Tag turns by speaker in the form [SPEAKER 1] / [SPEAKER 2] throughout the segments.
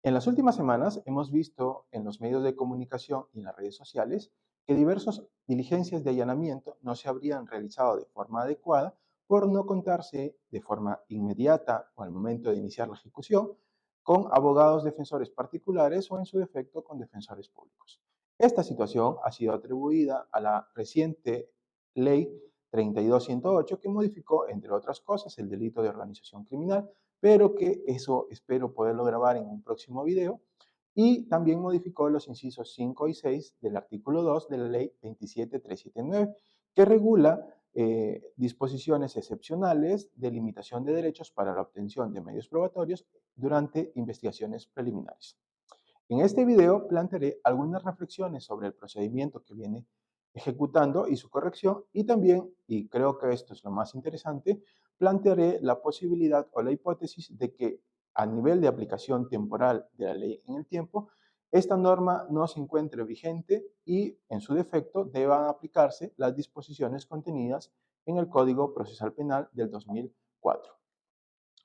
[SPEAKER 1] En las últimas semanas hemos visto en los medios de comunicación y en las redes sociales que diversas diligencias de allanamiento no se habrían realizado de forma adecuada por no contarse de forma inmediata o al momento de iniciar la ejecución con abogados defensores particulares o en su defecto con defensores públicos. Esta situación ha sido atribuida a la reciente ley 3208 que modificó, entre otras cosas, el delito de organización criminal, pero que eso espero poderlo grabar en un próximo video. Y también modificó los incisos 5 y 6 del artículo 2 de la ley 27379, que regula disposiciones excepcionales de limitación de derechos para la obtención de medios probatorios durante investigaciones preliminares. En este video plantearé algunas reflexiones sobre el procedimiento que viene ejecutando y su corrección, y también, y creo que esto es lo más interesante, plantearé la posibilidad o la hipótesis de que a nivel de aplicación temporal de la ley en el tiempo, esta norma no se encuentre vigente y, en su defecto, deban aplicarse las disposiciones contenidas en el Código Procesal Penal del 2004.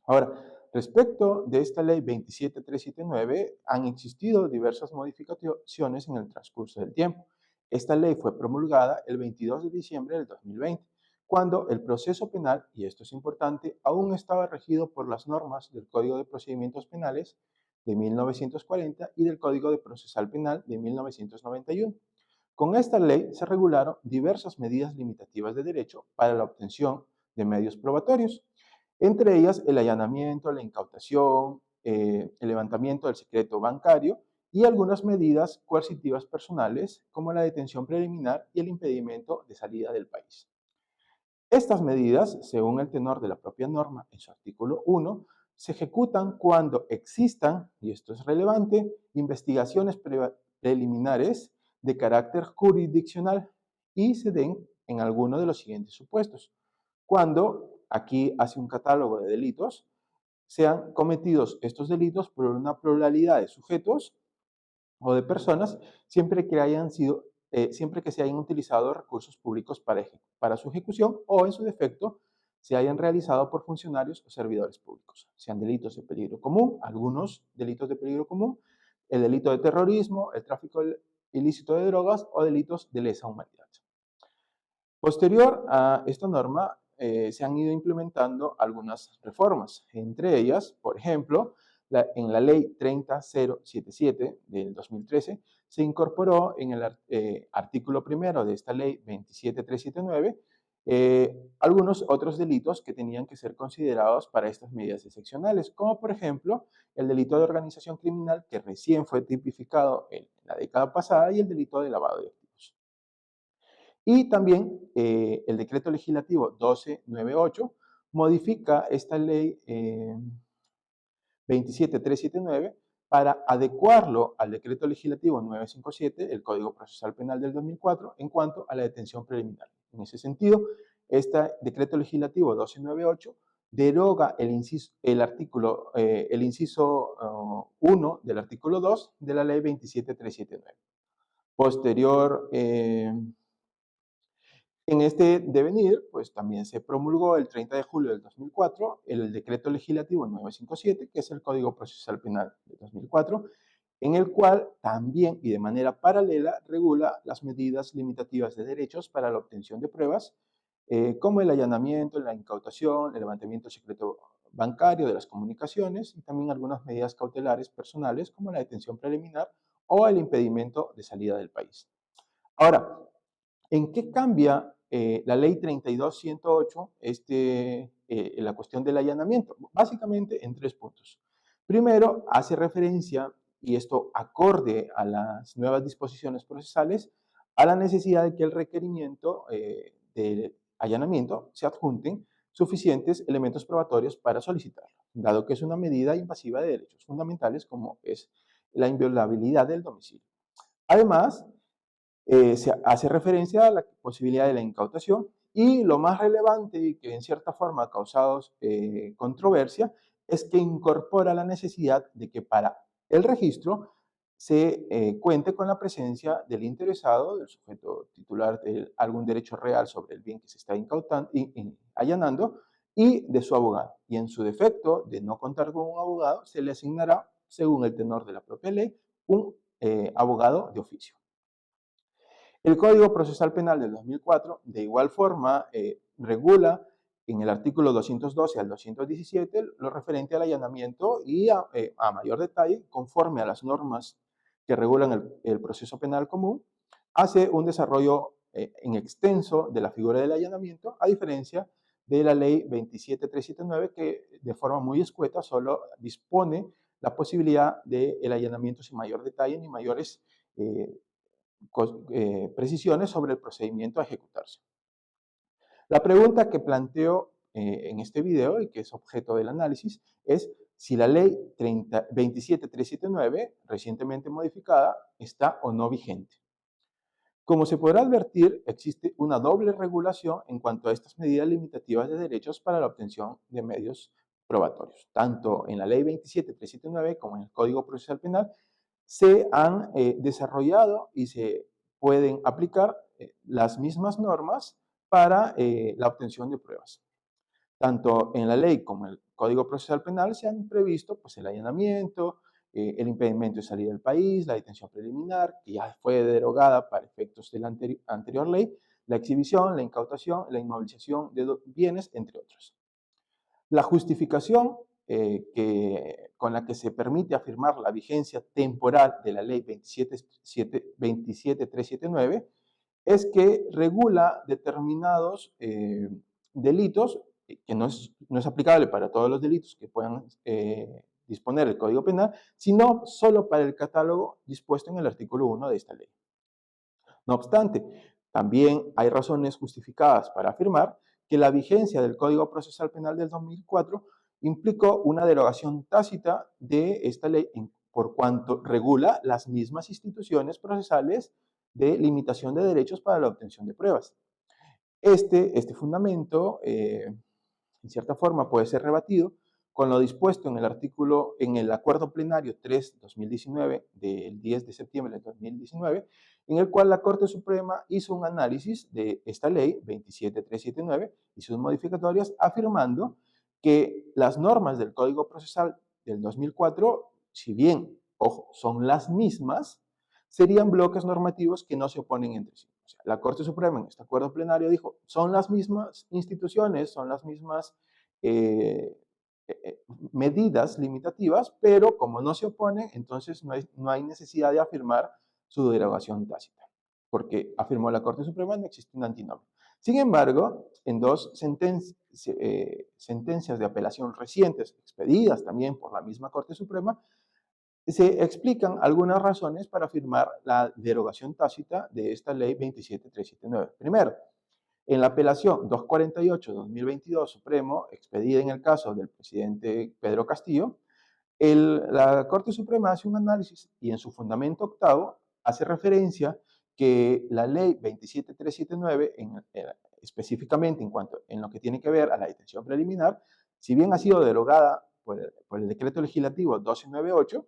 [SPEAKER 1] Ahora, respecto de esta ley 27379, han existido diversas modificaciones en el transcurso del tiempo. Esta ley fue promulgada el 22 de diciembre del 2020, cuando el proceso penal, y esto es importante, aún estaba regido por las normas del Código de Procedimientos Penales de 1940 y del Código de Procesal Penal de 1991. Con esta ley se regularon diversas medidas limitativas de derecho para la obtención de medios probatorios, entre ellas el allanamiento, la incautación, el levantamiento del secreto bancario y algunas medidas coercitivas personales como la detención preliminar y el impedimento de salida del país. Estas medidas, según el tenor de la propia norma en su artículo 1, se ejecutan cuando existan, y esto es relevante, investigaciones preliminares de carácter jurisdiccional y se den en alguno de los siguientes supuestos. Cuando, aquí hace un catálogo de delitos, sean cometidos estos delitos por una pluralidad de sujetos o de personas, siempre que se hayan utilizado recursos públicos para su ejecución o, en su defecto, se hayan realizado por funcionarios o servidores públicos. Sean delitos de peligro común, algunos delitos de peligro común, el delito de terrorismo, el tráfico ilícito de drogas o delitos de lesa humanidad. Posterior a esta norma, se han ido implementando algunas reformas. Entre ellas, por ejemplo, en la ley 30077 del 2013, se incorporó en el artículo primero de esta ley 27379 algunos otros delitos que tenían que ser considerados para estas medidas excepcionales, como por ejemplo el delito de organización criminal, que recién fue tipificado en la década pasada, y el delito de lavado de activos. Y también el decreto legislativo 1298 modifica esta ley 27379 para adecuarlo al decreto legislativo 957, el Código Procesal Penal del 2004, en cuanto a la detención preliminar. En ese sentido, este decreto legislativo 1298 deroga el inciso 1 del artículo 2 de la ley 27379. Posterior en este devenir, pues también se promulgó el 30 de julio del 2004 el decreto legislativo 957, que es el Código Procesal Penal de 2004, en el cual también y de manera paralela regula las medidas limitativas de derechos para la obtención de pruebas, como el allanamiento, la incautación, el levantamiento del secreto bancario de las comunicaciones y también algunas medidas cautelares personales como la detención preliminar o el impedimento de salida del país. Ahora, ¿en qué cambia la ley 32108 la cuestión del allanamiento? Básicamente en 3 puntos. Primero, hace referencia, y esto acorde a las nuevas disposiciones procesales, a la necesidad de que el requerimiento de allanamiento se adjunten suficientes elementos probatorios para solicitarlo, dado que es una medida invasiva de derechos fundamentales como es la inviolabilidad del domicilio. Además, se hace referencia a la posibilidad de la incautación y lo más relevante y que en cierta forma ha causado controversia es que incorpora la necesidad de que para el registro se cuente con la presencia del interesado, del sujeto titular de algún derecho real sobre el bien que se está incautando, allanando, y de su abogado. Y en su defecto de no contar con un abogado, se le asignará según el tenor de la propia ley, un abogado de oficio. El Código Procesal Penal del 2004, de igual forma, regula en el artículo 212 al 217 lo referente al allanamiento y a mayor detalle, conforme a las normas que regulan el proceso penal común, hace un desarrollo en extenso de la figura del allanamiento, a diferencia de la ley 27379, que de forma muy escueta solo dispone la posibilidad del allanamiento sin mayor detalle ni mayores precisiones sobre el procedimiento a ejecutarse. La pregunta que planteo en este video y que es objeto del análisis es si la ley 27379, recientemente modificada, está o no vigente. Como se podrá advertir, existe una doble regulación en cuanto a estas medidas limitativas de derechos para la obtención de medios probatorios. Tanto en la ley 27379 como en el Código Procesal Penal se han desarrollado y se pueden aplicar las mismas normas para la obtención de pruebas. Tanto en la ley como en el Código Procesal Penal se han previsto pues, el allanamiento, el impedimento de salir del país, la detención preliminar, que ya fue derogada para efectos de la anterior ley, la exhibición, la incautación, la inmovilización de bienes, entre otros. La justificación con la que se permite afirmar la vigencia temporal de la ley 27379 es que regula determinados delitos, que no es aplicable para todos los delitos que puedan disponer el Código Penal, sino solo para el catálogo dispuesto en el artículo 1 de esta ley. No obstante, también hay razones justificadas para afirmar que la vigencia del Código Procesal Penal del 2004 implicó una derogación tácita de esta ley por cuanto regula las mismas instituciones procesales de limitación de derechos para la obtención de pruebas. Este fundamento, en cierta forma, puede ser rebatido con lo dispuesto en el Acuerdo Plenario 3-2019 del 10 de septiembre de 2019, en el cual la Corte Suprema hizo un análisis de esta ley 27379 y sus modificatorias, afirmando que las normas del Código Procesal del 2004, si bien, ojo, son las mismas, serían bloques normativos que no se oponen entre sí. O sea, la Corte Suprema en este acuerdo plenario dijo, son las mismas instituciones, son las mismas medidas limitativas, pero como no se oponen, entonces no hay necesidad de afirmar su derogación tácita, porque afirmó la Corte Suprema no existe un antinomio. Sin embargo, en dos sentencias de apelación recientes, expedidas también por la misma Corte Suprema, se explican algunas razones para afirmar la derogación tácita de esta ley 27379. Primero, en la apelación 248-2022 Supremo, expedida en el caso del presidente Pedro Castillo, la Corte Suprema hace un análisis y en su fundamento octavo hace referencia que la ley 27379, específicamente en lo que tiene que ver a la detención preliminar, si bien ha sido derogada por el decreto legislativo 1298,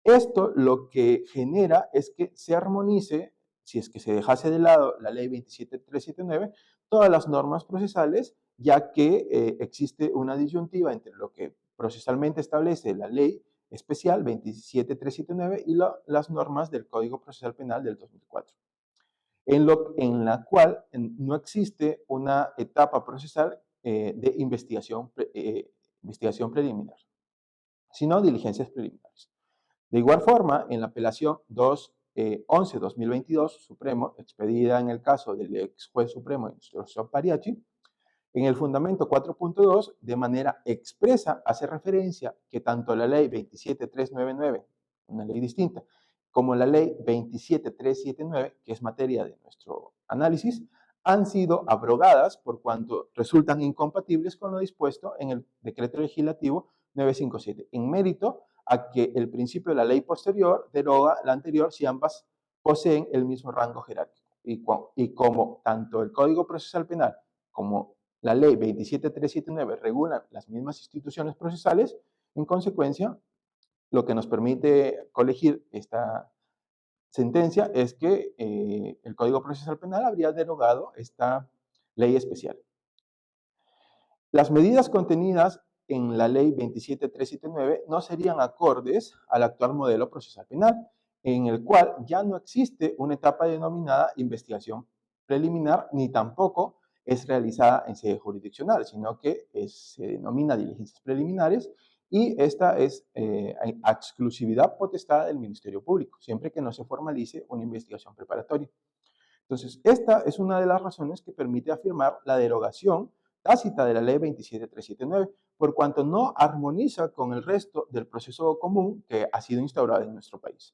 [SPEAKER 1] esto lo que genera es que se armonice, si es que se dejase de lado la ley 27379, todas las normas procesales, ya que existe una disyuntiva entre lo que procesalmente establece la ley especial 27379 y las normas del Código Procesal Penal del 2004, en la cual no existe una etapa procesal de investigación preliminar, sino diligencias preliminares. De igual forma, en la apelación 211-2022 Supremo, expedida en el caso del ex juez supremo Instrucción Pariachi, en el fundamento 4.2, de manera expresa, hace referencia que tanto la ley 27399, una ley distinta, como la ley 27379, que es materia de nuestro análisis, han sido abrogadas por cuanto resultan incompatibles con lo dispuesto en el decreto legislativo 957, en mérito a que el principio de la ley posterior deroga la anterior si ambas poseen el mismo rango jerárquico. Y como tanto el Código Procesal Penal como la ley 27379 regulan las mismas instituciones procesales, en consecuencia, lo que nos permite colegir esta sentencia es que el Código Procesal Penal habría derogado esta ley especial. Las medidas contenidas en la ley 27379 no serían acordes al actual modelo procesal penal, en el cual ya no existe una etapa denominada investigación preliminar, ni tampoco es realizada en sede jurisdiccional, sino que se denomina diligencias preliminares y esta es a exclusividad potestad del Ministerio Público, siempre que no se formalice una investigación preparatoria. Entonces, esta es una de las razones que permite afirmar la derogación tácita de la ley 27379, por cuanto no armoniza con el resto del proceso común que ha sido instaurado en nuestro país.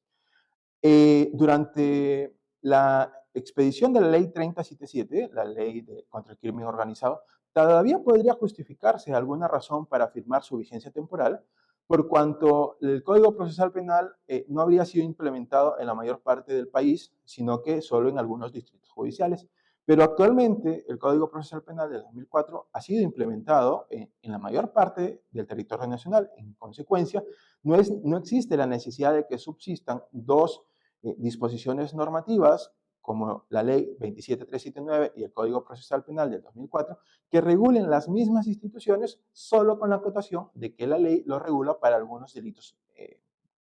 [SPEAKER 1] Durante la expedición de la ley 3077, la ley contra el crimen organizado, todavía podría justificarse alguna razón para afirmar su vigencia temporal, por cuanto el Código Procesal Penal no habría sido implementado en la mayor parte del país, sino que solo en algunos distritos judiciales. Pero actualmente el Código Procesal Penal de 2004 ha sido implementado en la mayor parte del territorio nacional. En consecuencia, no existe la necesidad de que subsistan dos disposiciones normativas como la ley 27379 y el Código Procesal Penal del 2004, que regulen las mismas instituciones, solo con la acotación de que la ley lo regula para algunos delitos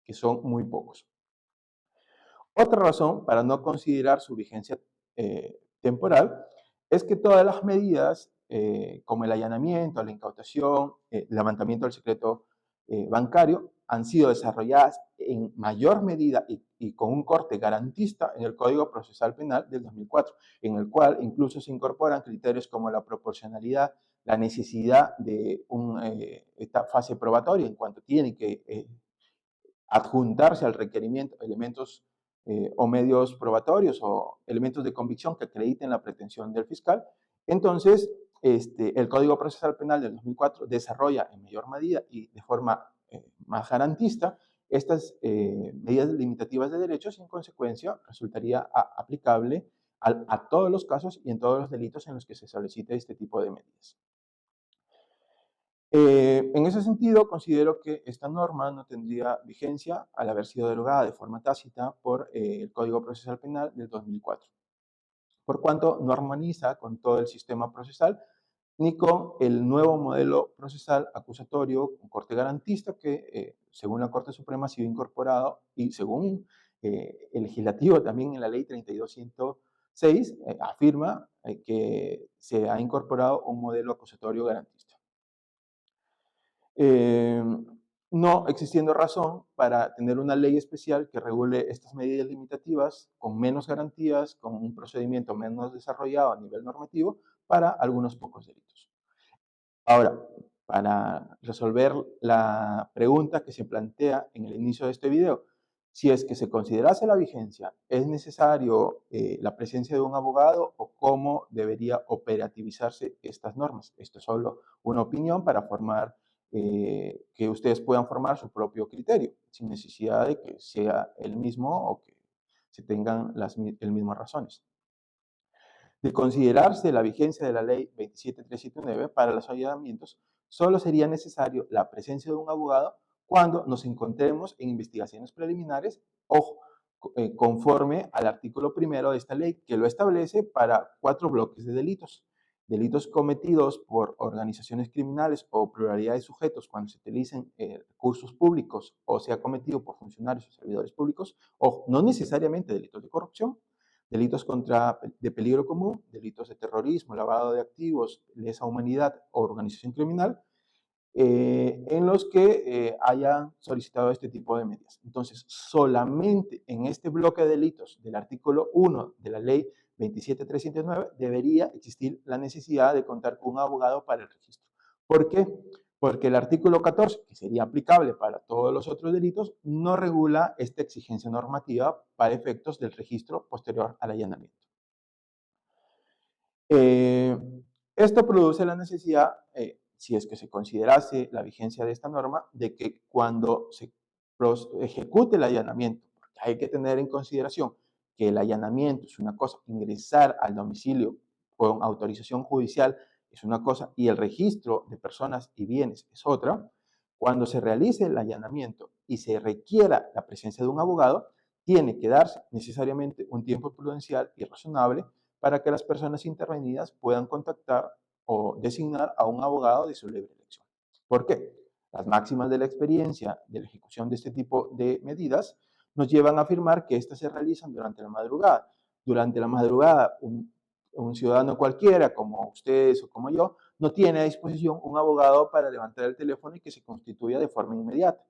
[SPEAKER 1] que son muy pocos. Otra razón para no considerar su vigencia temporal es que todas las medidas, como el allanamiento, la incautación, el levantamiento del secreto bancario, han sido desarrolladas en mayor medida y con un corte garantista en el Código Procesal Penal del 2004, en el cual incluso se incorporan criterios como la proporcionalidad, la necesidad de esta fase probatoria en cuanto tiene que adjuntarse al requerimiento elementos o medios probatorios o elementos de convicción que acrediten la pretensión del fiscal. Entonces, el Código Procesal Penal del 2004 desarrolla en mayor medida y de forma más garantista estas medidas limitativas de derechos y en consecuencia resultaría aplicable a todos los casos y en todos los delitos en los que se solicite este tipo de medidas. En ese sentido, considero que esta norma no tendría vigencia al haber sido derogada de forma tácita por el Código Procesal Penal del 2004, por cuanto no armoniza con todo el sistema procesal ni con el nuevo modelo procesal acusatorio con corte garantista que, según la Corte Suprema, ha sido incorporado y según el legislativo también en la ley 3206 afirma que se ha incorporado un modelo acusatorio garantista. No existiendo razón para tener una ley especial que regule estas medidas limitativas con menos garantías, con un procedimiento menos desarrollado a nivel normativo para algunos pocos delitos. Ahora, para resolver la pregunta que se plantea en el inicio de este video, si es que se considerase la vigencia, ¿es necesario la presencia de un abogado o cómo debería operativizarse estas normas? Esto es solo una opinión para formar, que ustedes puedan formar su propio criterio, sin necesidad de que sea el mismo o que se tengan las mismas razones. De considerarse la vigencia de la ley 27379 para los allanamientos, solo sería necesario la presencia de un abogado cuando nos encontremos en investigaciones preliminares, ojo, conforme al artículo primero de esta ley, que lo establece para 4 bloques de delitos. Delitos cometidos por organizaciones criminales o pluralidad de sujetos cuando se utilicen recursos públicos o sea cometido por funcionarios o servidores públicos, ojo, no necesariamente delitos de corrupción, delitos de peligro común, delitos de terrorismo, lavado de activos, lesa humanidad o organización criminal, en los que hayan solicitado este tipo de medidas. Entonces, solamente en este bloque de delitos del artículo 1 de la ley 27309 debería existir la necesidad de contar con un abogado para el registro. ¿Por qué? Porque el artículo 14, que sería aplicable para todos los otros delitos, no regula esta exigencia normativa para efectos del registro posterior al allanamiento. Esto produce la necesidad, si es que se considerase la vigencia de esta norma, de que cuando se ejecute el allanamiento, porque hay que tener en consideración que el allanamiento es una cosa, ingresar al domicilio con autorización judicial es una cosa y el registro de personas y bienes es otra, cuando se realice el allanamiento y se requiera la presencia de un abogado, tiene que darse necesariamente un tiempo prudencial y razonable para que las personas intervenidas puedan contactar o designar a un abogado de su libre elección. ¿Por qué? Las máximas de la experiencia de la ejecución de este tipo de medidas nos llevan a afirmar que éstas se realizan durante la madrugada. Durante la madrugada, un ciudadano cualquiera, como ustedes o como yo, no tiene a disposición un abogado para levantar el teléfono y que se constituya de forma inmediata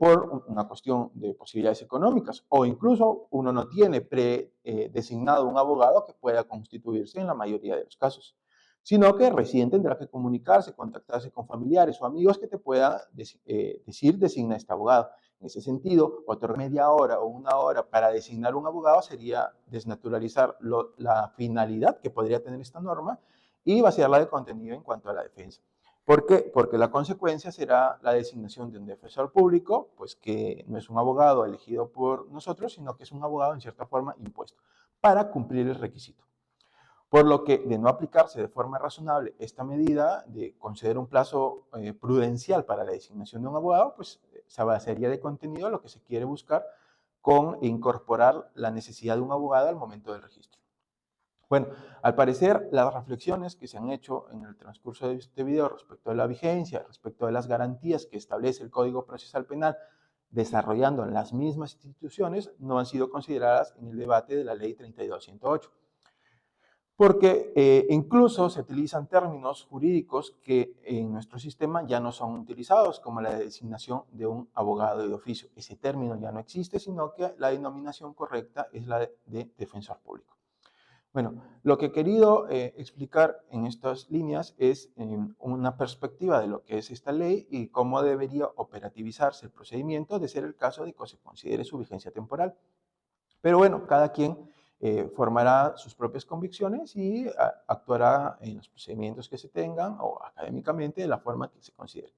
[SPEAKER 1] por una cuestión de posibilidades económicas, o incluso uno no tiene predesignado un abogado que pueda constituirse en la mayoría de los casos, sino que recién tendrá que comunicarse, contactarse con familiares o amigos que te puedan decir designa este abogado. En ese sentido, otorgar media hora o una hora para designar un abogado sería desnaturalizar la finalidad que podría tener esta norma y vaciarla de contenido en cuanto a la defensa. ¿Por qué? Porque la consecuencia será la designación de un defensor público, pues que no es un abogado elegido por nosotros, sino que es un abogado en cierta forma impuesto para cumplir el requisito. Por lo que, de no aplicarse de forma razonable esta medida de conceder un plazo prudencial para la designación de un abogado, pues se vaciaría de contenido lo que se quiere buscar con incorporar la necesidad de un abogado al momento del registro. Bueno, al parecer, las reflexiones que se han hecho en el transcurso de este video respecto de la vigencia, respecto de las garantías que establece el Código Procesal Penal, desarrollando en las mismas instituciones, no han sido consideradas en el debate de la Ley 32.108, porque incluso se utilizan términos jurídicos que en nuestro sistema ya no son utilizados, como la designación de un abogado de oficio. Ese término ya no existe, sino que la denominación correcta es la de defensor público. Bueno, lo que he querido explicar en estas líneas es una perspectiva de lo que es esta ley y cómo debería operativizarse el procedimiento de ser el caso de que se considere su vigencia temporal. Pero bueno, cada quien formará sus propias convicciones y actuará en los procedimientos que se tengan o académicamente de la forma que se considere.